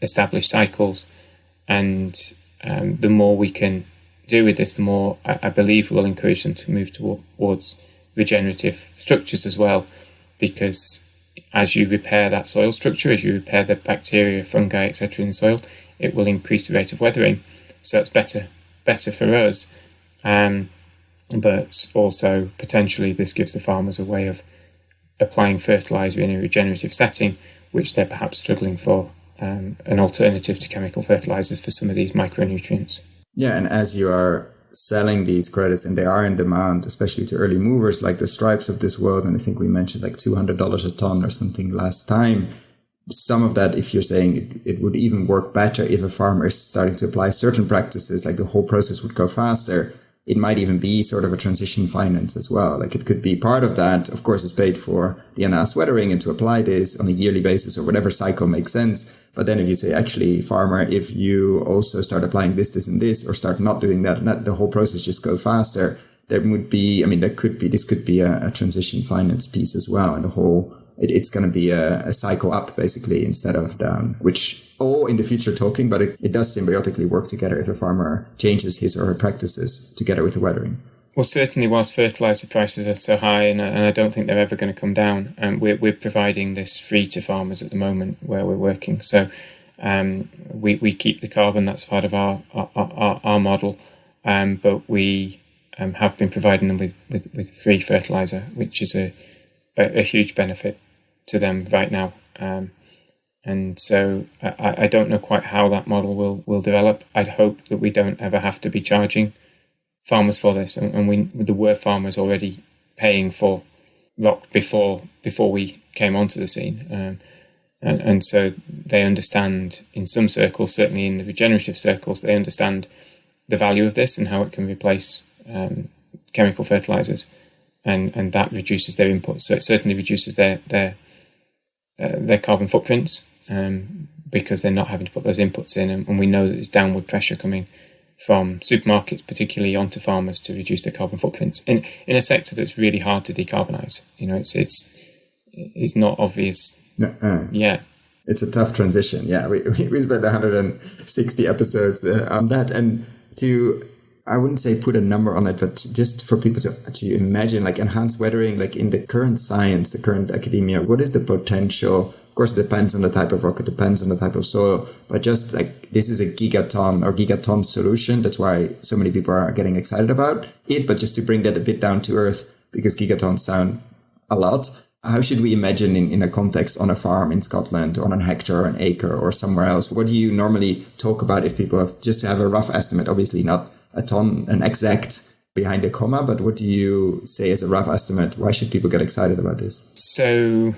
established cycles. And the more we can do with this, the more I believe we'll encourage them to move towards regenerative structures as well, because as you repair that soil structure, as you repair the bacteria, fungi, etc. in the soil, it will increase the rate of weathering. So it's better for us. But also potentially this gives the farmers a way of applying fertiliser in a regenerative setting, which they're perhaps struggling for, an alternative to chemical fertilisers for some of these micronutrients. Yeah, and as you are selling these credits, and they are in demand, especially to early movers like the Stripes of this world, and I think we mentioned like $200 a ton or something last time. Some of that, if you're saying it would even work better if a farmer is starting to apply certain practices, like the whole process would go faster. It might even be sort of a transition finance as well. Like it could be part of that. Of course, it's paid for the enhanced weathering and to apply this on a yearly basis or whatever cycle makes sense. But then if you say, actually, farmer, if you also start applying this, and this, or start not doing that, and the whole process just go faster, there would be, this could be a transition finance piece as well. And the whole, it's going to be a cycle up basically instead of down, which all in the future talking, but it does symbiotically work together if a farmer changes his or her practices together with the weathering. Well, certainly whilst fertiliser prices are so high, and I don't think they're ever going to come down, we're providing this free to farmers at the moment where we're working. So we keep the carbon, that's part of our model, but we have been providing them with free fertiliser, which is a huge benefit to them right now. And so I don't know quite how that model will develop. I'd hope that we don't ever have to be charging farmers for this, and there were farmers already paying for rock before we came onto the scene, and so they understand in some circles, certainly in the regenerative circles, they understand the value of this and how it can replace chemical fertilizers, and that reduces their inputs. So it certainly reduces their carbon footprints, because they're not having to put those inputs in, and we know that there's downward pressure coming from supermarkets, particularly onto farmers, to reduce their carbon footprints in a sector that's really hard to decarbonise. It's not obvious. Yeah, it's a tough transition. Yeah, we spent 160 episodes on that, and I wouldn't say put a number on it, but just for people to imagine, like enhanced weathering, like in the current science, the current academia, what is the potential? Of course, it depends on the type of rock, it depends on the type of soil, but just like this is a gigaton solution. That's why so many people are getting excited about it. But just to bring that a bit down to earth, because gigatons sound a lot. How should we imagine in a context on a farm in Scotland, or on a hectare or an acre or somewhere else? What do you normally talk about if people have, just to have a rough estimate, obviously not a ton, an exact behind a comma, but what do you say as a rough estimate? Why should people get excited about this? So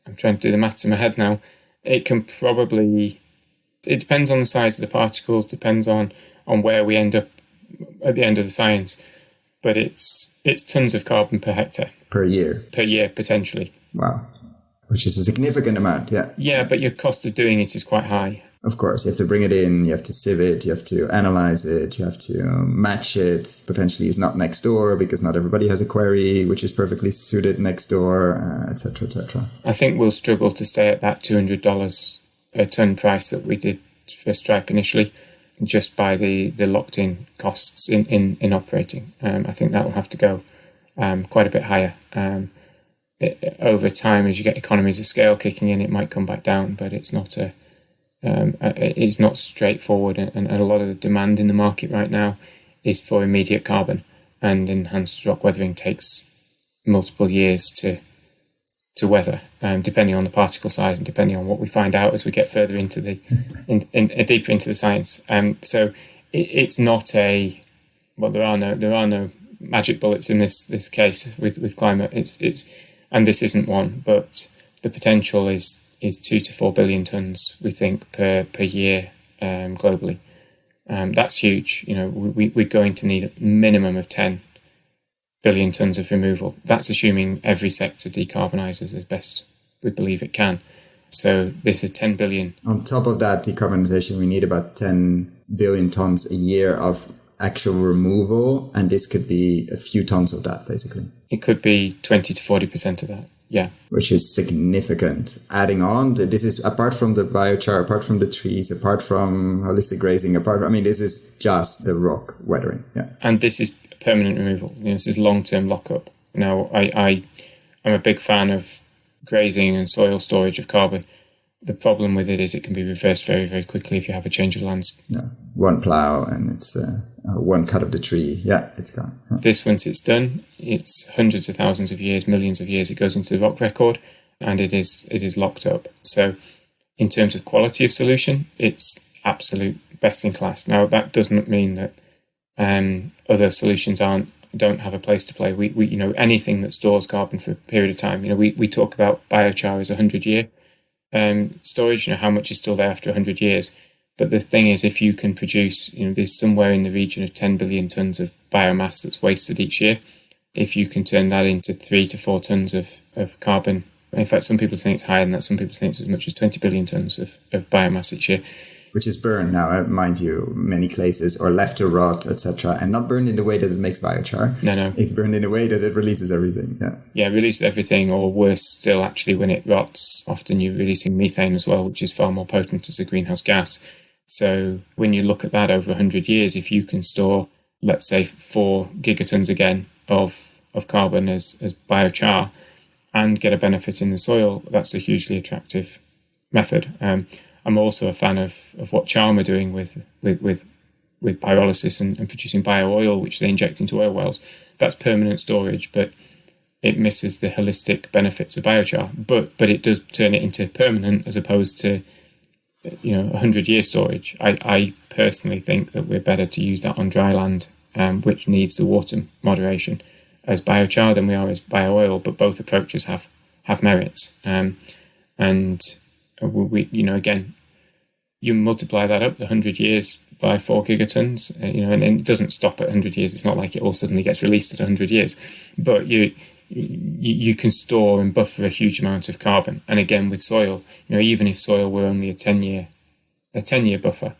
I'm trying to do the maths in my head now. It depends on the size of the particles, depends on where we end up at the end of the science, but it's tons of carbon per hectare. Per year, potentially. Wow. Which is a significant amount, yeah. Yeah, but your cost of doing it is quite high. Of course, you have to bring it in, you have to sieve it, you have to analyze it, you have to match it. Potentially it's not next door because not everybody has a quarry which is perfectly suited next door, etc., etc. I think we'll struggle to stay at that $200 a ton price that we did for Stripe initially, just by the locked-in costs in operating. I think that will have to go quite a bit higher. Over time, as you get economies of scale kicking in, it might come back down, but it's not it's not straightforward, and a lot of the demand in the market right now is for immediate carbon, and enhanced rock weathering takes multiple years to weather, depending on the particle size and depending on what we find out as we get further into deeper into the science. So it's not there are no magic bullets in this case with climate. It's and this isn't one, but the potential is 2 to 4 billion tons, we think, per year globally. That's huge. We're going to need a minimum of 10 billion tons of removal. That's assuming every sector decarbonises as best we believe it can. So this is 10 billion. On top of that decarbonisation, we need about 10 billion tons a year of actual removal. And this could be a few tons of that, basically. It could be 20 to 40% of that. Yeah. Which is significant. Adding on, this is apart from the biochar, apart from the trees, apart from holistic grazing, this is just the rock weathering. Yeah. And this is permanent removal. This is long-term lockup. Now, I'm a big fan of grazing and soil storage of carbon. The problem with it is it can be reversed very, very quickly if you have a change of lands. Yeah. One plow and it's one cut of the tree. Yeah, it's gone. Yeah. This, once it's done, it's hundreds of thousands of years, millions of years. It goes into the rock record and it is locked up. So in terms of quality of solution, it's absolute best in class. Now, that doesn't mean that other solutions don't have a place to play. We anything that stores carbon for a period of time. We talk about biochar as 100-year storage. How much is still there after 100 years? But the thing is, if you can produce, there's somewhere in the region of 10 billion tons of biomass that's wasted each year. If you can turn that into 3 to 4 tons of carbon, in fact, some people think it's higher than that. Some people think it's as much as 20 billion tons of biomass each year. Which is burned now, mind you, many places, or left to rot, etc., and not burned in the way that it makes biochar. No. It's burned in a way that it releases everything. Yeah, releases everything, or worse still, actually, when it rots, often you're releasing methane as well, which is far more potent as a greenhouse gas. So when you look at that over 100 years, if you can store, let's say, 4 gigatons again of carbon as biochar and get a benefit in the soil, that's a hugely attractive method. I'm also a fan of what Charm are doing with pyrolysis and producing bio-oil, which they inject into oil wells. That's permanent storage, but it misses the holistic benefits of biochar. But it does turn it into permanent as opposed to 100-year storage. I personally think that we're better to use that on dry land, which needs the water moderation, as biochar than we are as bio-oil. But both approaches have merits. And we again, you multiply that up, the 100 years by 4 gigatons, and it doesn't stop at 100 years. It's not like it all suddenly gets released at 100 years, but you can store and buffer a huge amount of carbon. And again, with soil, even if soil were only a 10-year buffer,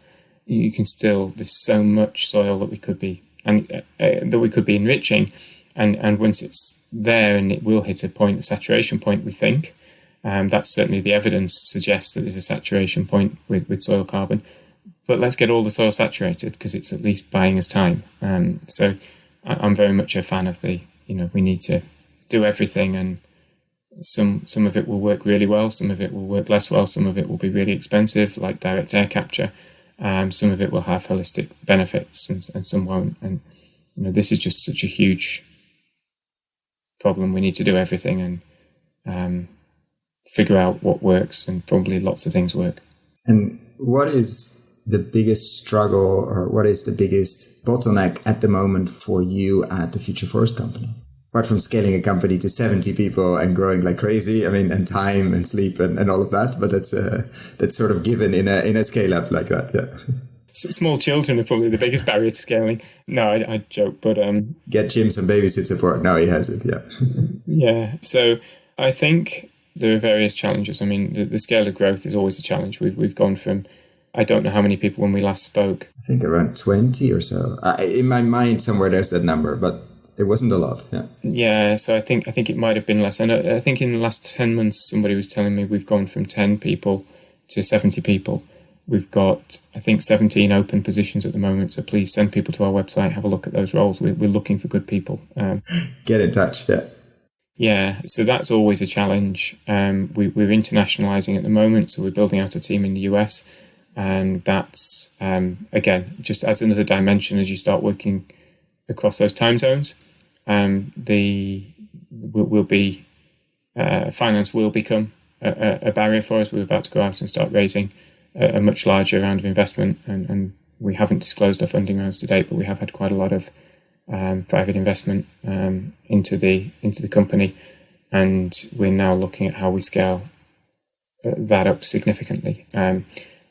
you can still, there's so much soil that we could be enriching, and once it's there, and it will hit a saturation point, we think. That's certainly the evidence suggests that there's a saturation point with soil carbon. But let's get all the soil saturated, because it's at least buying us time. So I'm very much a fan of we need to do everything, and some of it will work really well, some of it will work less well, some of it will be really expensive, like direct air capture. Some of it will have holistic benefits, and some won't. And this is just such a huge problem. We need to do everything and figure out what works, and probably lots of things work. And what is the biggest struggle, or what is the biggest bottleneck at the moment for you at the Future Forest Company? Apart from scaling a company to 70 people and growing like crazy, and time and sleep and all of that, but that's sort of given in a scale up like that. Yeah. Small children are probably the biggest barrier to scaling. No, I joke, but get Jim some babysit support. Now he has it. Yeah. Yeah. So I think there are various challenges. The scale of growth is always a challenge. We've gone from, I don't know how many people when we last spoke. I think around 20 or so. In my mind, somewhere there's that number, but it wasn't a lot. Yeah. Yeah. So I think it might have been less. And I think in the last 10 months, somebody was telling me we've gone from 10 people to 70 people. We've got, I think, 17 open positions at the moment. So please send people to our website, have a look at those roles. We're looking for good people. Get in touch. Yeah. Yeah, so that's always a challenge. We're internationalizing at the moment, so we're building out a team in the US, and that's, again, just adds another dimension as you start working across those time zones. Finance will become a barrier for us. We're about to go out and start raising a much larger round of investment, and we haven't disclosed our funding rounds to date, but we have had quite a lot of private investment into the company, And we're now looking at how we scale that up significantly.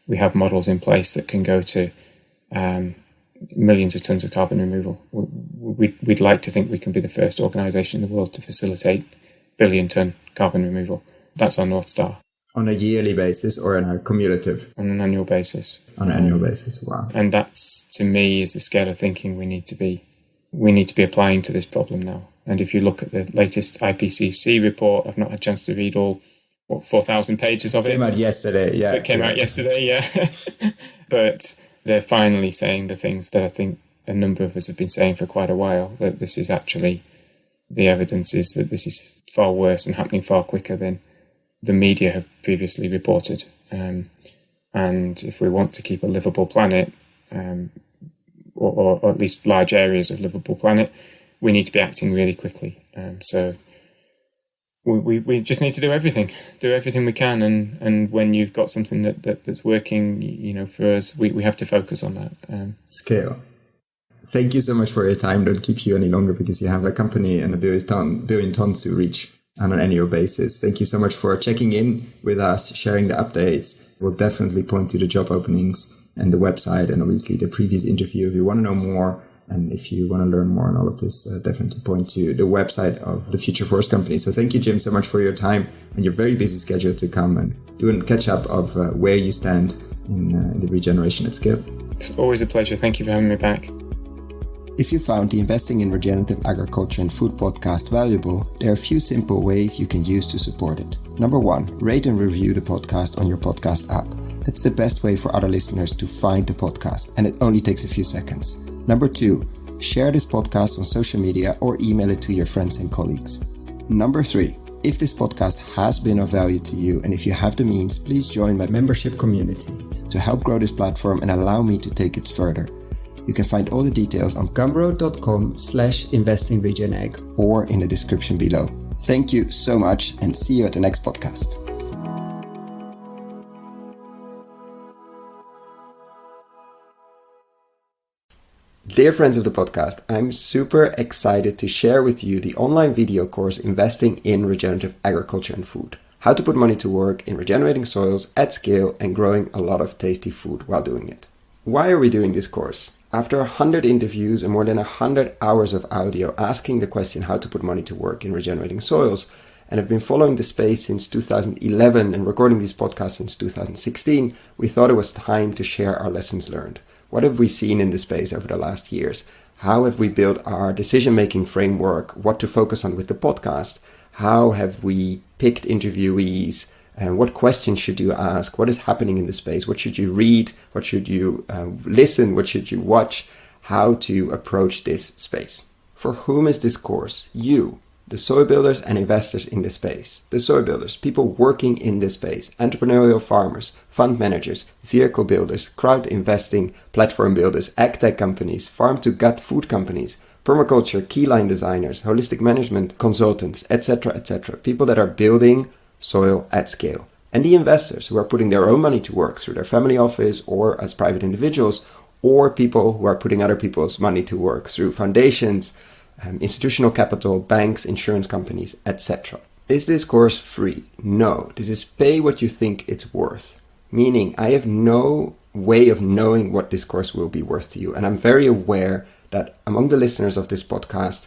We have models in place that can go to millions of tons of carbon removal. We'd like to think we can be the first organisation in the world to facilitate billion-ton carbon removal. That's our North Star. On a yearly basis or on a cumulative? On an annual basis. On an annual basis, wow. And that's, to me, is the scale of thinking we need to be applying to this problem now. And if you look at the latest IPCC report, I've not had a chance to read all, 4,000 pages of it. Came out yesterday, yeah. It came out yesterday, yeah. But they're finally saying the things that I think a number of us have been saying for quite a while, that this is actually, the evidence is that this is far worse and happening far quicker than the media have previously reported. And if we want to keep a livable planet, or at least large areas of livable planet, we need to be acting really quickly. So we just need to do everything we can. And when you've got something that's working, for us, we have to focus on that. Scale. Thank you so much for your time. Don't keep you any longer because you have a company and a billion tons to reach on an annual basis. Thank you so much for checking in with us, sharing the updates. We'll definitely point to the job openings and the website and obviously the previous interview if you want to know more. And if you want to learn more on all of this, definitely point to the website of the Future Forest Company. So thank you, Jim, so much for your time and your very busy schedule to come and do a catch up of where you stand in the regeneration at scale. It's always a pleasure. Thank you for having me back. If you found the Investing in Regenerative Agriculture and Food podcast valuable, there are a few simple ways you can use to support it. Number 1, rate and review the podcast on your podcast app. That's the best way for other listeners to find the podcast, and it only takes a few seconds. Number 2, share this podcast on social media or email it to your friends and colleagues. Number 3, if this podcast has been of value to you and if you have the means, please join my membership community to help grow this platform and allow me to take it further. You can find all the details on gumroad.com/investingregenag or in the description below. Thank you so much and see you at the next podcast. Dear friends of the podcast, I'm super excited to share with you the online video course Investing in Regenerative Agriculture and Food. How to put money to work in regenerating soils at scale and growing a lot of tasty food while doing it. Why are we doing this course? After 100 interviews and more than 100 hours of audio asking the question how to put money to work in regenerating soils, and have been following the space since 2011 and recording these podcasts since 2016, we thought it was time to share our lessons learned. What have we seen in the space over the last years? How have we built our decision-making framework? What to focus on with the podcast? How have we picked interviewees? And what questions should you ask? What is happening in the space? What should you read? What should you listen? What should you watch? How to approach this space? For whom is this course? You, the soil builders and investors in the space. The soil builders, people working in this space, entrepreneurial farmers, fund managers, vehicle builders, crowd investing, platform builders, agtech companies, farm-to-gut food companies, permaculture, keyline designers, holistic management consultants, etc., etc. People that are building soil at scale. And the investors who are putting their own money to work through their family office or as private individuals, or people who are putting other people's money to work through foundations, institutional capital, banks, insurance companies, etc. Is this course free? No. This is pay what you think it's worth. Meaning I have no way of knowing what this course will be worth to you. And I'm very aware that among the listeners of this podcast,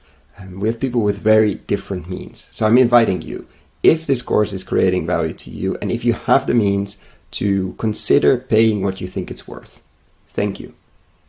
we have people with very different means. So I'm inviting you, if this course is creating value to you, and if you have the means, to consider paying what you think it's worth. Thank you.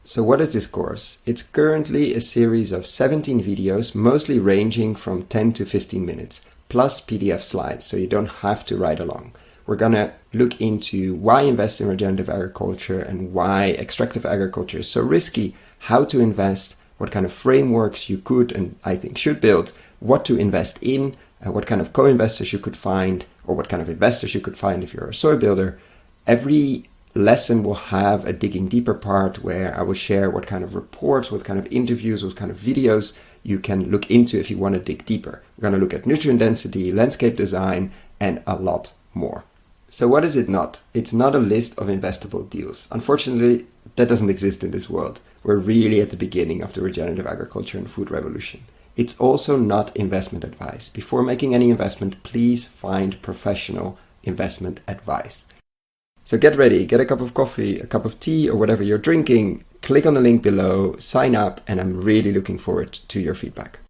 So what is this course? It's currently a series of 17 videos, mostly ranging from 10 to 15 minutes, plus PDF slides, so you don't have to ride along. We're gonna look into why invest in regenerative agriculture and why extractive agriculture is so risky, how to invest, what kind of frameworks you could and I think should build, what to invest in, what kind of co-investors you could find, or what kind of investors you could find if you're a soil builder. Every lesson will have a digging deeper part where I will share what kind of reports, what kind of interviews, what kind of videos you can look into if you want to dig deeper. We're going to look at nutrient density, landscape design, and a lot more. So what is it not? It's not a list of investable deals. Unfortunately, that doesn't exist in this world. We're really at the beginning of the regenerative agriculture and food revolution. It's also not investment advice. Before making any investment, please find professional investment advice. So get ready, get a cup of coffee, a cup of tea, or whatever you're drinking. Click on the link below, sign up, and I'm really looking forward to your feedback.